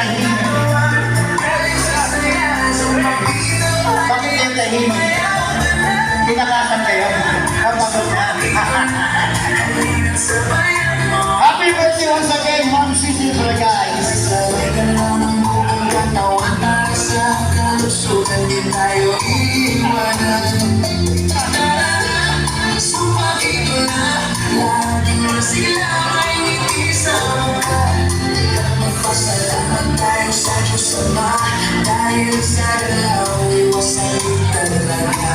tahimik? Bakit kayo tahimik? Kinakasan kayo? Kapagod na. Happy birthday once again, Ma'am Sisi Bragay. Din tayo iwanan. Sumakit ko na laging mo sila ay ngiti sa mukha. Magpasalamat tayo sa Diyos Ama, dahil sa dalaw iwasan din talaga.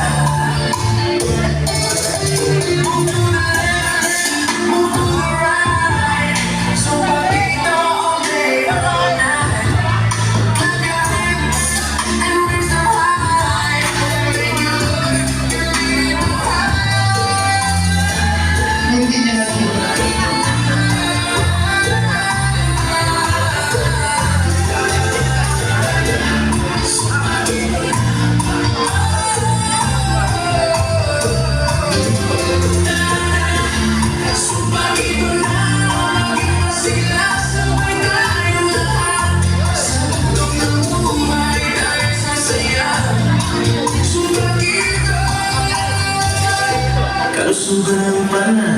Kalusugan ng panahon